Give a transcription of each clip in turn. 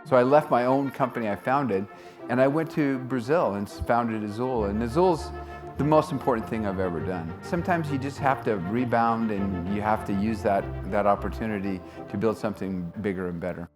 So I left my own company I founded, and I went to Brazil and founded Azul. And Azul's the most important thing I've ever done. Sometimes you just have to rebound, and you have to use that opportunity to build something bigger and better.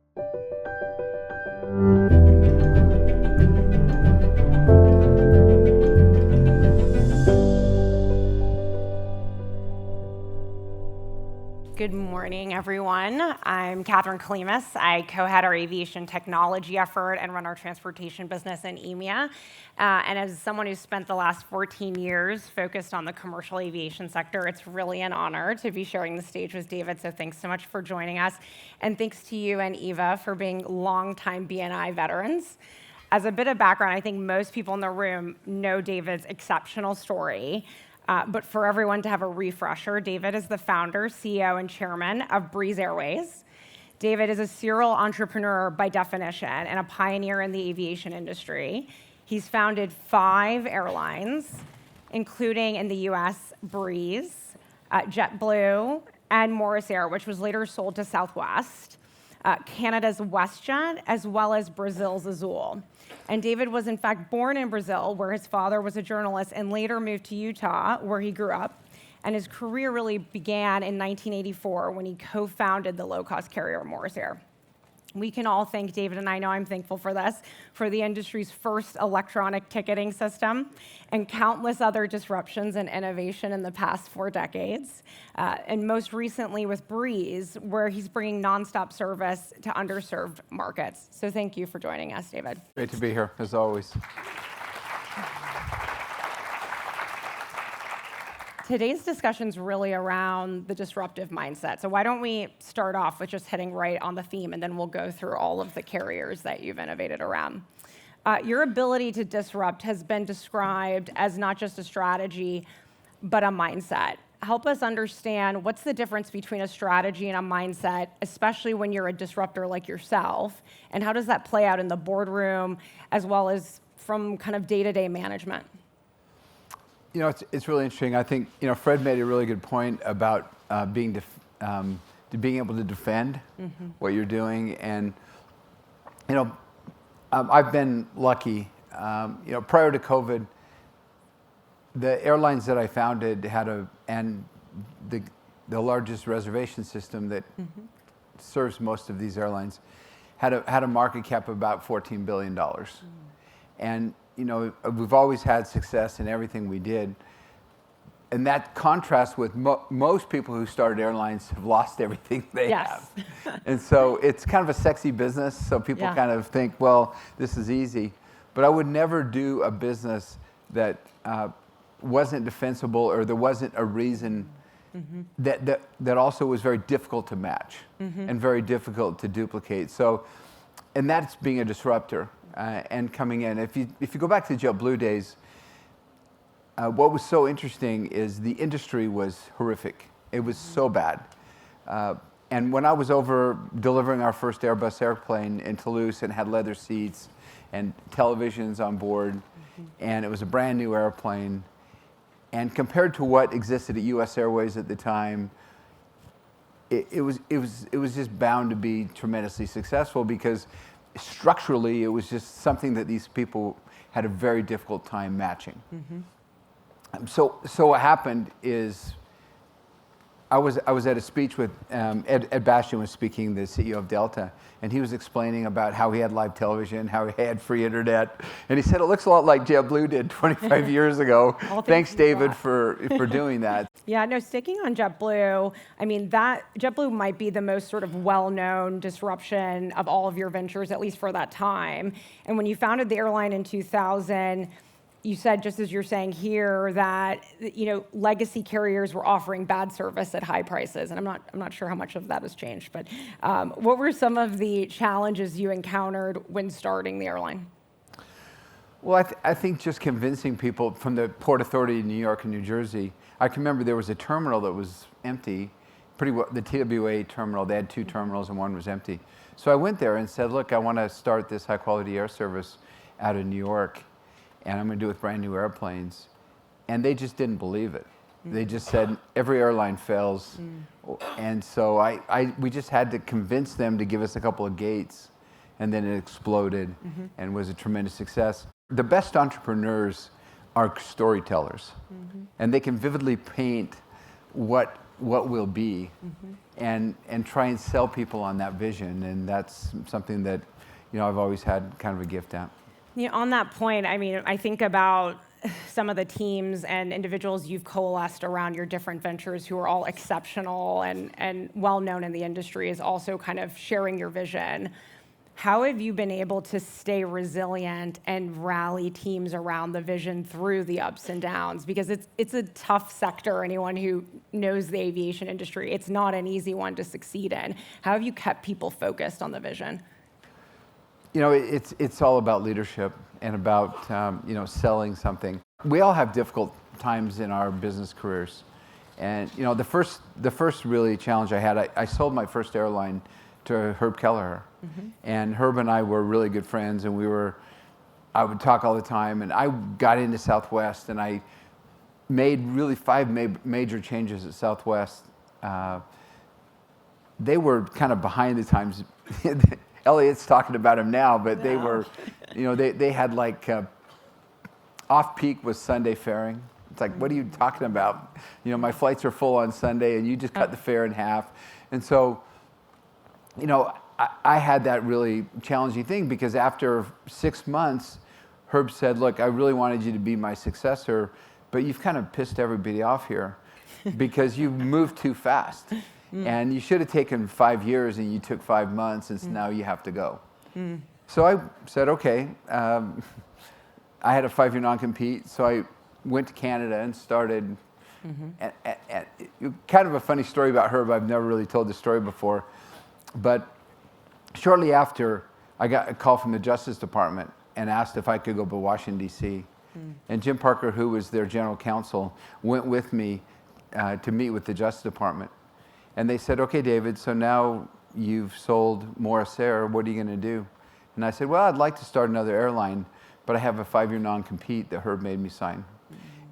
Good morning, everyone. I'm Catherine Kalimas. I co-head our aviation technology effort and run our transportation business in EMEA. And as someone who's spent the last 14 years focused on the commercial aviation sector, it's really an honor to be sharing the stage with David. So thanks so much for joining us. And thanks to you and Eva for being longtime BNI veterans. As a bit of background, I think most people in the room know David's exceptional story. But for everyone to have a refresher, David is the founder, CEO, and chairman of Breeze Airways. David is a serial entrepreneur by definition and a pioneer in the aviation industry. He's founded 5 airlines, including in the US, Breeze, JetBlue, and Morris Air, which was later sold to Southwest, Canada's WestJet, as well as Brazil's Azul. And David was in fact born in Brazil, where his father was a journalist, and later moved to Utah, where he grew up. And his career really began in 1984 when he co-founded the low-cost carrier Morris Air. We can all thank David, and I know I'm thankful for this, for the industry's first electronic ticketing system and countless other disruptions and innovation in the past 4 decades. And most recently with Breeze, where he's bringing nonstop service to underserved markets. So thank you for joining us, David. Great to be here, as always. Today's discussion's really around the disruptive mindset. So why don't we start off with just hitting right on the theme, and then we'll go through all of the carriers that you've innovated around. Your ability to disrupt has been described as not just a strategy, but a mindset. Help us understand what's the difference between a strategy and a mindset, especially when you're a disruptor like yourself, and how does that play out in the boardroom as well as from kind of day-to-day management? You know, it's really interesting. I think, you know, Fred made a really good point about being able to defend what you're doing. And, you know, I've been lucky. You know, prior to COVID, the airlines that I founded had the largest reservation system that serves most of these airlines had a market cap of about $14 billion. And you know, we've always had success in everything we did. And that contrasts with most people who started airlines have lost everything they have. And so it's kind of a sexy business. So people kind of think, well, this is easy. But I would never do a business that wasn't defensible, or there wasn't a reason that also was very difficult to match and very difficult to duplicate. So, and that's being a disruptor. And coming in. If you go back to the JetBlue days, what was so interesting is the industry was horrific. It was so bad. And when I was over delivering our first Airbus airplane in Toulouse, and had leather seats and televisions on board, and it was a brand new airplane, and compared to what existed at US Airways at the time, it was just bound to be tremendously successful, because structurally, it was just something that these people had a very difficult time matching. So what happened is, I was at a speech with Ed Bastian was speaking, the CEO of Delta, and he was explaining about how he had live television, how he had free internet, and he said it looks a lot like JetBlue did 25 years ago. Thanks, David, for doing that. Yeah, no, sticking on JetBlue, I mean, that JetBlue might be the most sort of well-known disruption of all of your ventures, at least for that time. And when you founded the airline in 2000, you said, just as you're saying here, that, you know, legacy carriers were offering bad service at high prices, and I'm not sure how much of that has changed. But what were some of the challenges you encountered when starting the airline? Well, I think just convincing people from the Port Authority in New York and New Jersey. I can remember there was a terminal that was empty, pretty well, the TWA terminal. They had 2 terminals and one was empty. So I went there and said, look, I want to start this high quality air service out of New York, and I'm going to do it with brand new airplanes. And they just didn't believe it. They just said, every airline fails. And so we just had to convince them to give us a couple of gates and then it exploded and was a tremendous success. The best entrepreneurs are storytellers, and they can vividly paint what will be, and try and sell people on that vision, and that's something that I've always had kind of a gift at. On that point, I mean, I think about some of the teams and individuals you've coalesced around your different ventures who are all exceptional and well-known in the industry is also kind of sharing your vision. How have you been able to stay resilient and rally teams around the vision through the ups and downs? Because it's a tough sector. Anyone who knows the aviation industry, it's not an easy one to succeed in. How have you kept people focused on the vision? It's all about leadership and about selling something. We all have difficult times in our business careers, and the first really challenge I had, I sold my first airline to Herb Kelleher, and Herb and I were really good friends, and I would talk all the time, and I got into Southwest, and I made really 5 major changes at Southwest. They were kind of behind the times. Elliot's talking about them now, but they were, they had like off-peak was Sunday faring. It's like, what are you talking about? My flights are full on Sunday, and you just cut the fare in half. And so, I had that really challenging thing, because after 6 months, Herb said, look, I really wanted you to be my successor, but you've kind of pissed everybody off here because you moved too fast. And you should have taken 5 years, and you took 5 months, and so now you have to go. So I said, okay. I had a 5-year non-compete, so I went to Canada and started. And kind of a funny story about Herb. I've never really told this story before. But shortly after, I got a call from the Justice Department and asked if I could go to Washington, D.C. And Jim Parker, who was their general counsel, went with me to meet with the Justice Department. And they said, okay, David, so now you've sold Morris Air, what are you going to do? And I said, well, I'd like to start another airline, but I have a 5-year non-compete that Herb made me sign.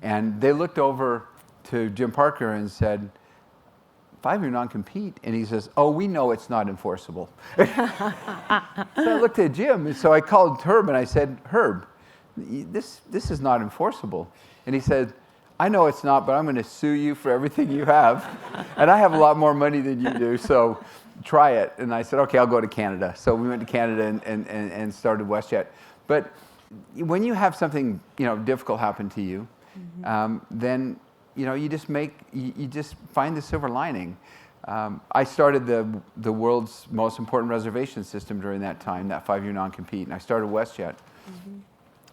And they looked over to Jim Parker and said, 5-year non-compete? And he says, oh, we know it's not enforceable. So I looked at Jim, and so I called Herb and I said, Herb, this is not enforceable. And he said, I know it's not, but I'm going to sue you for everything you have. And I have a lot more money than you do, so try it. And I said, okay, I'll go to Canada. So we went to Canada and started WestJet. But when you have something difficult happen to you, then you just find the silver lining. I started the world's most important reservation system during that time, that 5-year non-compete, and I started WestJet.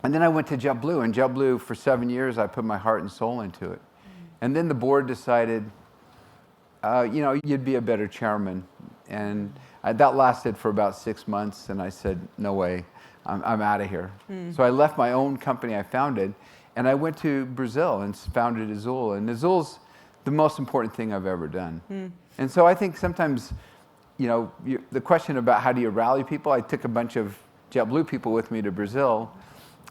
And then I went to JetBlue, and JetBlue, for 7 years, I put my heart and soul into it. And then the board decided, you'd be a better chairman. And that lasted for about 6 months, and I said, no way, I'm out of here. So I left my own company I founded, and I went to Brazil and founded Azul. And Azul's the most important thing I've ever done. And so I think sometimes, the question about how do you rally people, I took a bunch of JetBlue people with me to Brazil.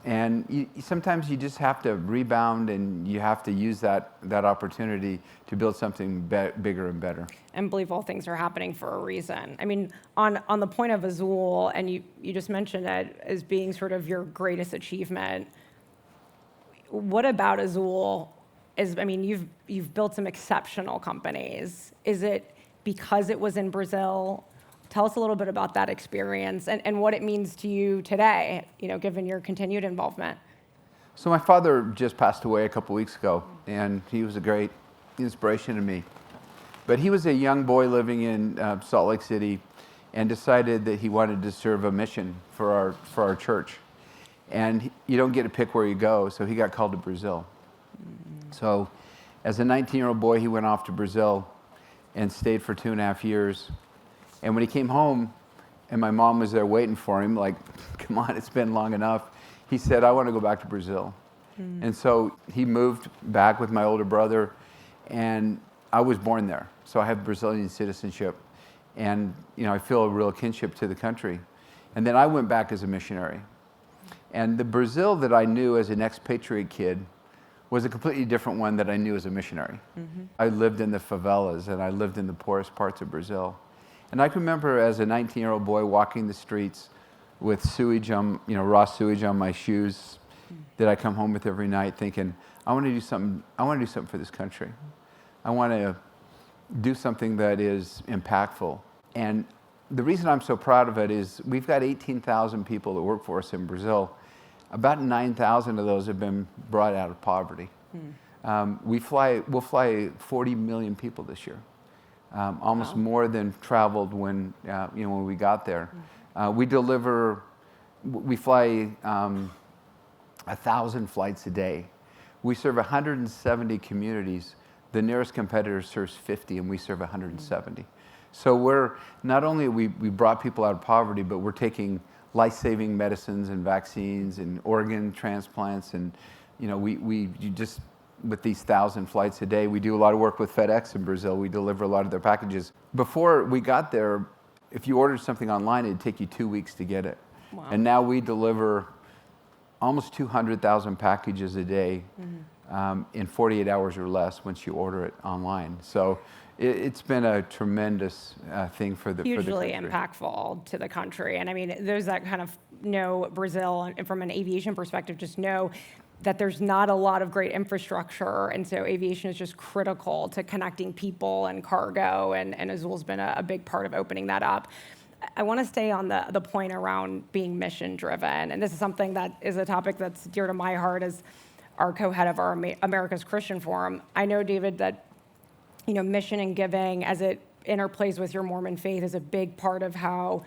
And sometimes you just have to rebound, and you have to use that opportunity to build something bigger and better. And believe all things are happening for a reason. I mean, on the point of Azul, and you just mentioned it as being sort of your greatest achievement. What about Azul you've built some exceptional companies. Is it because it was in Brazil? Tell us a little bit about that experience and what it means to you today, given your continued involvement. So my father just passed away a couple weeks ago, and he was a great inspiration to me. But he was a young boy living in Salt Lake City and decided that he wanted to serve a mission for our church. And you don't get to pick where you go, so he got called to Brazil. So as a 19-year-old boy, he went off to Brazil and stayed for 2.5 years. And when he came home, and my mom was there waiting for him, like, come on, it's been long enough, he said, I want to go back to Brazil. And so he moved back with my older brother, and I was born there. So I have Brazilian citizenship, and I feel a real kinship to the country. And then I went back as a missionary. And the Brazil that I knew as an expatriate kid was a completely different one that I knew as a missionary. I lived in the favelas, and I lived in the poorest parts of Brazil. And I can remember as a 19-year-old boy walking the streets with sewage on, raw sewage on my shoes that I come home with every night thinking, I want to do something for this country. I want to do something that is impactful. And the reason I'm so proud of it is we've got 18,000 people that work for us in Brazil. About 9,000 of those have been brought out of poverty. We'll fly 40 million people this year, almost more than traveled when we got there. We fly 1,000 flights a day. We serve 170 communities. The nearest competitor serves 50, and we serve 170. So we're not only we brought people out of poverty, but we're taking life-saving medicines and vaccines and organ transplants, and you just with these 1,000 flights a day. We do a lot of work with FedEx in Brazil. We deliver a lot of their packages. Before we got there, if you ordered something online, it'd take you 2 weeks to get it. Wow. And now we deliver almost 200,000 packages a day in 48 hours or less once you order it online. So it's been a tremendous thing for the Hugely country. impactful to the country. And I mean, those that kind of know Brazil and from an aviation perspective just know that there's not a lot of great infrastructure. And so aviation is just critical to connecting people and cargo. And Azul's been a big part of opening that up. I want to stay on the point around being mission driven. And this is something that is a topic that's dear to my heart as our co-head of our America's Christian Forum. I know, David, that mission and giving as it interplays with your Mormon faith is a big part of how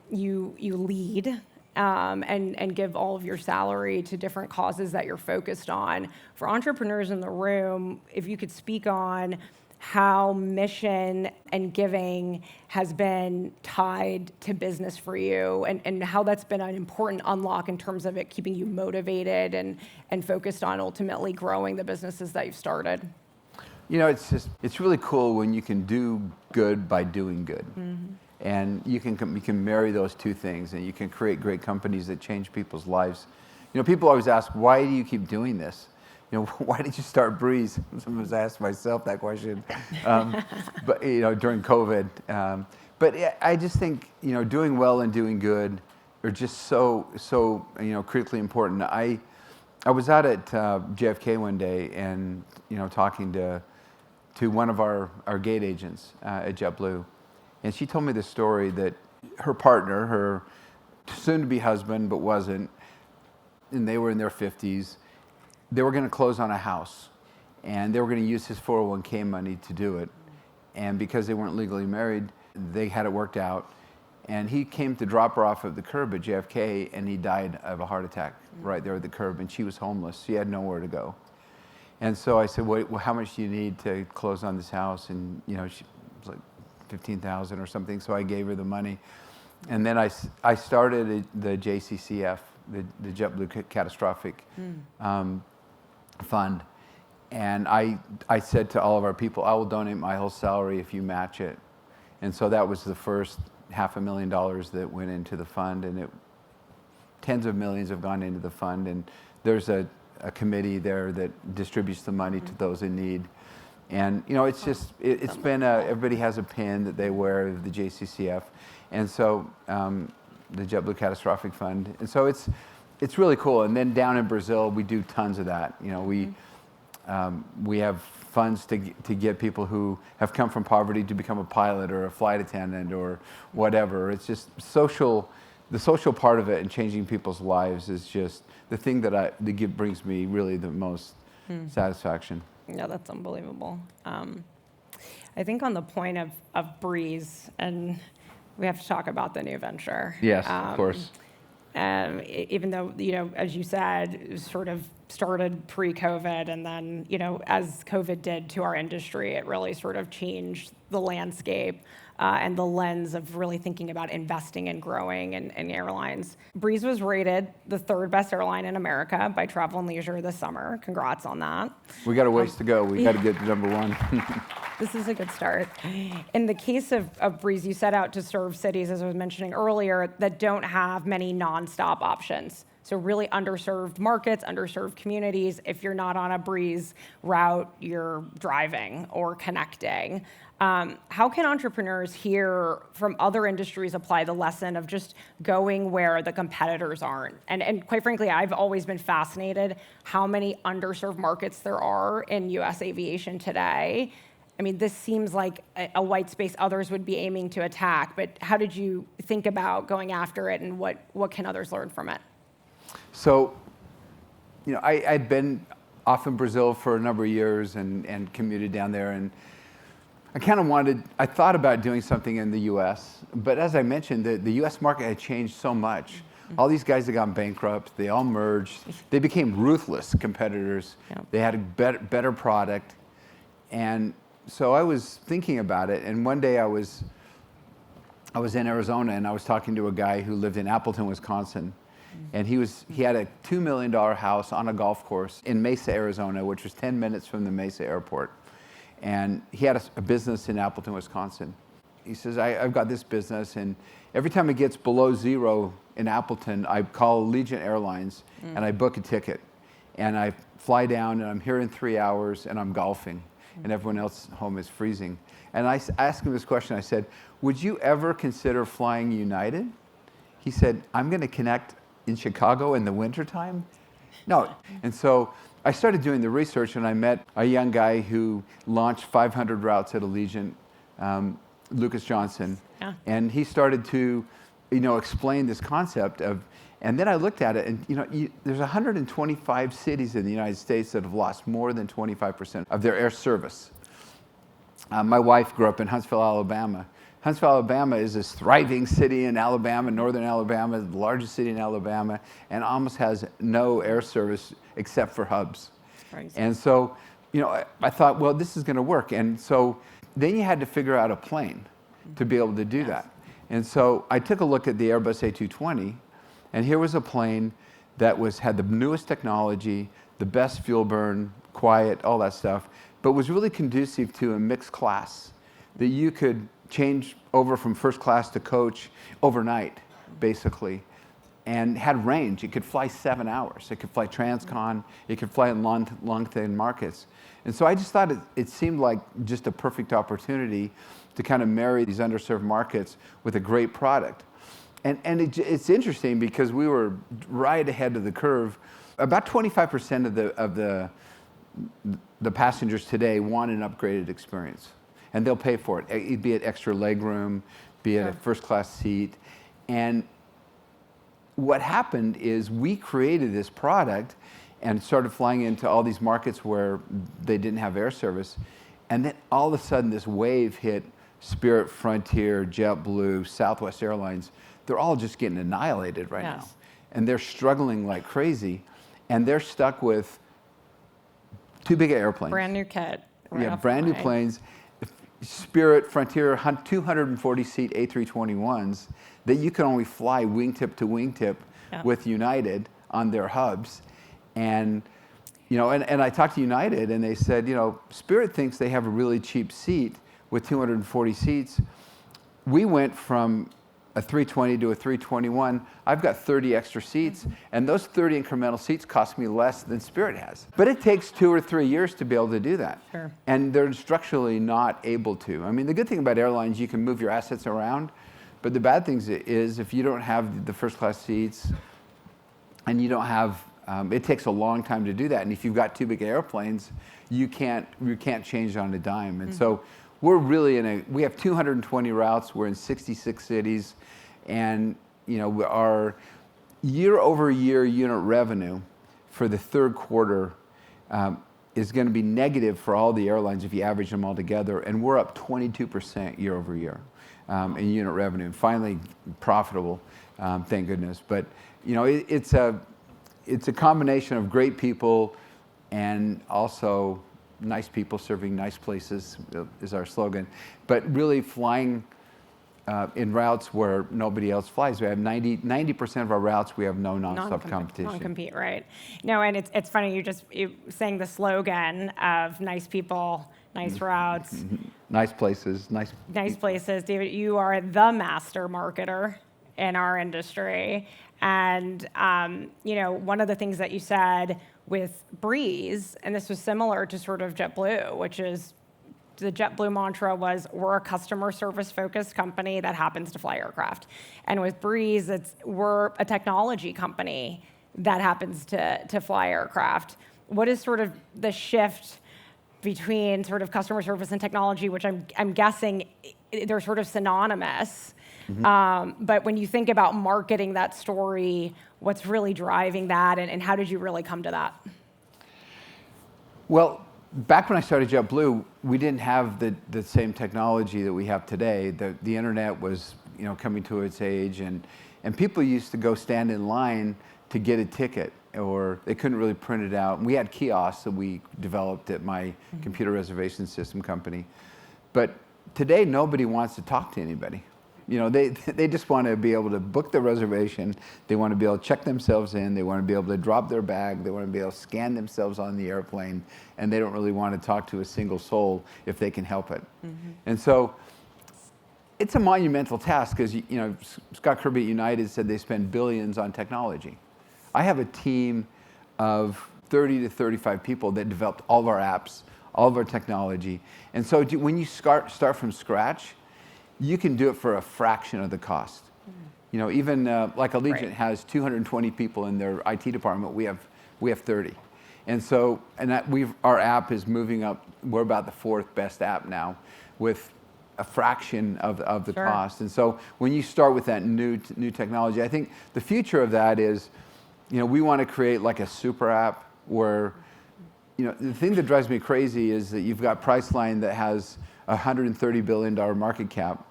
you lead and give all of your salary to different causes that you're focused on. For entrepreneurs in the room, if you could speak on how mission and giving has been tied to business for you and how that's been an important unlock in terms of it keeping you motivated and focused on ultimately growing the businesses that you've started. It's really cool when you can do good by doing good. And you can marry those two things, and you can create great companies that change people's lives. People always ask, why do you keep doing this? Why did you start Breeze? Sometimes I ask myself that question, but during COVID. But I just think doing well and doing good are just so critically important. I was out at JFK one day and talking to one of our gate agents at JetBlue, and she told me the story that her partner, her soon-to-be husband but wasn't, and they were in their 50s. They were going to close on a house, and they were going to use his 401k money to do it. And because they weren't legally married, they had it worked out. And he came to drop her off at the curb at JFK, and he died of a heart attack right there at the curb. And she was homeless. She had nowhere to go. And so I said, well, how much do you need to close on this house? And she was like $15,000 or something. So I gave her the money. And then I started the JCCF, the JetBlue Catastrophic Fund. And I said to all of our people, I will donate my whole salary if you match it. And so that was the first $500,000 that went into the fund, and tens of millions have gone into the fund. And there's a committee there that distributes the money to those in need. And it's just it's been everybody has a pin that they wear of the JCCF, and so the JetBlue Catastrophic Fund. And so it's really cool. And then down in Brazil, we do tons of that. We have funds to get people who have come from poverty to become a pilot or a flight attendant or whatever. It's just social. The social part of it and changing people's lives is just the thing that brings me really the most satisfaction. Yeah, that's unbelievable. I think on the point of Breeze, and we have to talk about the new venture. Yes, of course. Even though, as you said, it was sort of started pre-COVID, and then, as COVID did to our industry, it really sort of changed the landscape and the lens of really thinking about investing and growing in airlines. Breeze was rated the third best airline in America by Travel + Leisure this summer. Congrats on that. We got a ways to go. We got to get to number one. This is a good start. In the case of Breeze, you set out to serve cities, as I was mentioning earlier, that don't have many nonstop options. So really underserved markets, underserved communities. If you're not on a Breeze route, you're driving or connecting. How can entrepreneurs here from other industries apply the lesson of just going where the competitors aren't? And quite frankly, I've always been fascinated how many underserved markets there are in US aviation today. I mean, this seems like a white space others would be aiming to attack, but how did you think about going after it, and what can others learn from it? So, I'd been off in Brazil for a number of years and commuted down there, and I thought about doing something in the US, but as I mentioned, the US market had changed so much. All these guys had gone bankrupt, they all merged, they became ruthless competitors. Yep. They had a better product. And so I was thinking about it, and one day I was in Arizona, and I was talking to a guy who lived in Appleton, Wisconsin. And he had a $2 million house on a golf course in Mesa, Arizona, which was 10 minutes from the Mesa airport. And he had a business in Appleton, Wisconsin. He says, I've got this business, and every time it gets below zero in Appleton, I call Allegiant Airlines and I book a ticket. And I fly down, and I'm here in 3 hours, and I'm golfing. And everyone else home is freezing. And I asked him this question. I said, would you ever consider flying United? He said, I'm going to connect in Chicago in the wintertime? No. And so I started doing the research, and I met a young guy who launched 500 routes at Allegiant, Lucas Johnson. Yeah. And he started to, explain this concept of, and then I looked at it, and there's 125 cities in the United States that have lost more than 25% of their air service. My wife grew up in Huntsville, Alabama. Huntsville, Alabama is this thriving city in Alabama, northern Alabama, the largest city in Alabama, and almost has no air service except for hubs. Crazy. And so, I thought, well, this is going to work. And so then you had to figure out a plane to be able to do that. And so I took a look at the Airbus A220, and here was a plane that had the newest technology, the best fuel burn, quiet, all that stuff, but was really conducive to a mixed class that you could change over from first class to coach overnight, basically, and had range. It could fly 7 hours. It could fly transcon. It could fly in long thin markets. And so I just thought it seemed like just a perfect opportunity to kind of marry these underserved markets with a great product. And it's interesting because we were right ahead of the curve. About 25% of the passengers today want an upgraded experience, and they'll pay for it, be it extra legroom, be it a first class seat. And what happened is we created this product and started flying into all these markets where they didn't have air service. And then all of a sudden this wave hit Spirit, Frontier, JetBlue, Southwest Airlines. They're all just getting annihilated right now. And they're struggling like crazy. And they're stuck with too big of airplanes. Brand new kit. Brand new planes. Spirit, Frontier, 240-seat A321s that you can only fly wingtip to wingtip with United on their hubs. And and I talked to United, and they said, Spirit thinks they have a really cheap seat with 240 seats. We went from a 320 to a 321. I've got 30 extra seats, and those 30 incremental seats cost me less than Spirit has. But it takes 2 or 3 years to be able to do that. Sure. And they're structurally not able to. I mean, the good thing about airlines, you can move your assets around, but the bad thing is if you don't have the first class seats, and you don't have, it takes a long time to do that. And if you've got too big airplanes, you can't change on a dime. And so we're really we have 220 routes. We're in 66 cities, and our year-over-year unit revenue for the third quarter is going to be negative for all the airlines if you average them all together, and we're up 22% year-over-year in unit revenue, and finally profitable, thank goodness. But it's a combination of great people and also nice people serving nice places is our slogan, but really flying in routes where nobody else flies. We have 90% of our routes, we have no nonstop competition. Non-compete, right. No, and it's funny, you saying the slogan of nice people, nice routes. Nice places, nice places. David, you are the master marketer in our industry. And one of the things that you said with Breeze, and this was similar to sort of JetBlue, which is the JetBlue mantra was, we're a customer service focused company that happens to fly aircraft. And with Breeze, we're a technology company that happens to fly aircraft. What is sort of the shift between sort of customer service and technology, which I'm guessing they're sort of synonymous. But when you think about marketing that story, what's really driving that, and how did you really come to that? Well, back when I started JetBlue, we didn't have the same technology that we have today. The internet was coming to its age, and people used to go stand in line to get a ticket, or they couldn't really print it out. And we had kiosks that we developed at my computer reservation system company. But today, nobody wants to talk to anybody. They just want to be able to book the reservation. They want to be able to check themselves in. They want to be able to drop their bag. They want to be able to scan themselves on the airplane. And they don't really want to talk to a single soul if they can help it. And so it's a monumental task because, Scott Kirby at United said they spend billions on technology. I have a team of 30 to 35 people that developed all of our apps, all of our technology. And so when you start from scratch, you can do it for a fraction of the cost. Even like Allegiant has 220 people in their IT department. We have 30, and so our app is moving up. We're about the 4th best app now, with a fraction of the cost. And so when you start with that new technology, I think the future of that is, we want to create like a super app where, the thing that drives me crazy is that you've got Priceline that has a $130 billion market cap,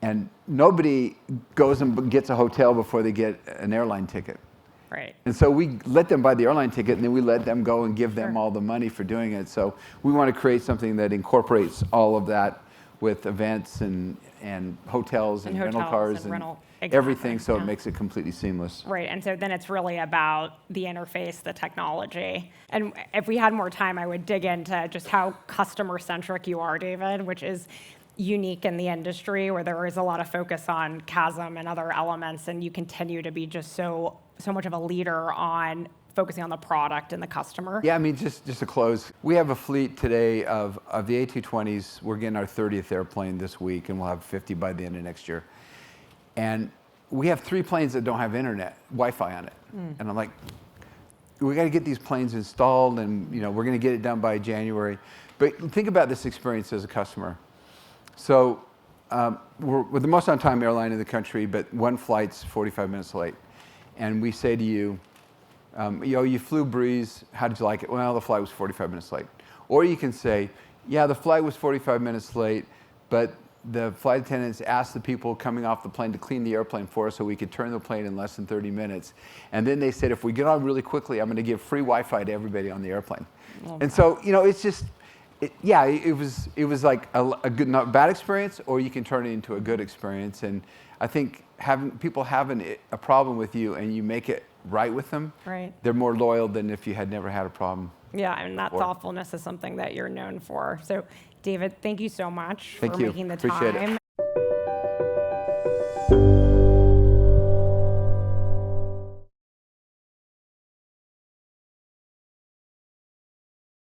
and nobody goes and gets a hotel before they get an airline ticket. Right. And so we let them buy the airline ticket, and then we let them go and give them all the money for doing it. So we want to create something that incorporates all of that with events and hotels and rental cars and everything, so it makes it completely seamless. Right, and so then it's really about the interface, the technology. And if we had more time, I would dig into just how customer-centric you are, David, which is unique in the industry, where there is a lot of focus on CASM and other elements, and you continue to be just so much of a leader on focusing on the product and the customer. Yeah, I mean, just to close, we have a fleet today of the A220s. We're getting our 30th airplane this week, and we'll have 50 by the end of next year. And we have 3 planes that don't have Wi-Fi on it. And I'm like, we got to get these planes installed, and we're going to get it done by January. But think about this experience as a customer. So we're the most on-time airline in the country, but one flight's 45 minutes late. And we say to you, you flew Breeze, how did you like it? Well, the flight was 45 minutes late. Or you can say, yeah, the flight was 45 minutes late, but the flight attendants asked the people coming off the plane to clean the airplane for us so we could turn the plane in less than 30 minminutes. And then they said, if we get on really quickly, I'm going to give free Wi-Fi to everybody on the airplane. And so, it's just, it was like a good, not bad experience, or you can turn it into a good experience. And I think having people having a problem with you and you make it right with them, they're more loyal than if you had never had a problem. Yeah, and that thoughtfulness is something that you're known for. So, David, thank you so much for making the Appreciate time. It.